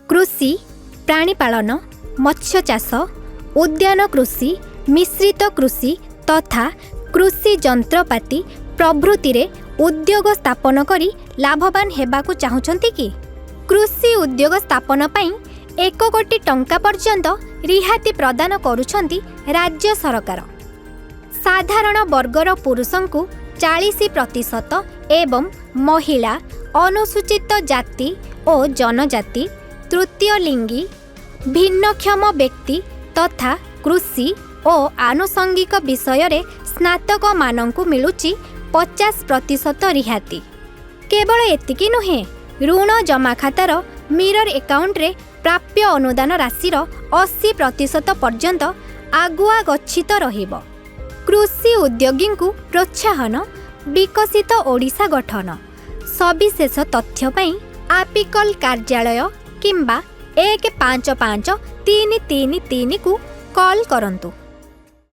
कृषि, प्राणीपालन, मत्स्य चाष, उद्यान कृषि, मिश्रित कृषि तथा कृषि जंत्रपाति प्रभृति रे उद्योग स्थापन करी लाभवान हेबाकु चाहुछंती कि? कृषि उद्योग स्थापन पई 1 कोटी टंका पर्यंत रिहाती प्रदान करुछंती राज्य सरकार। साधारण वर्गर पुरुषंकु 40% एवं महिला, अनुसूचित जाति और जनजाति, तृतीय लिंगी, भिन्नक्षम व्यक्ति तथा कृषि और आनुषंगिक विषय रे स्नातक मानंकु मिलुची 50% रिहाती। केवल एतिकी नुहे, ऋण जमा खातार मिरर एकाउंट रे प्राप्य अनुदान राशिर 80% पर्यंत आगुआ गच्छित रहिब। कृषि उद्योगी को प्रोत्साहन, विकसित ओडिशा गठन। सविशेष तथ्य पई आपिकल कार्यालय किंबा 155333 को कॉल करंतु।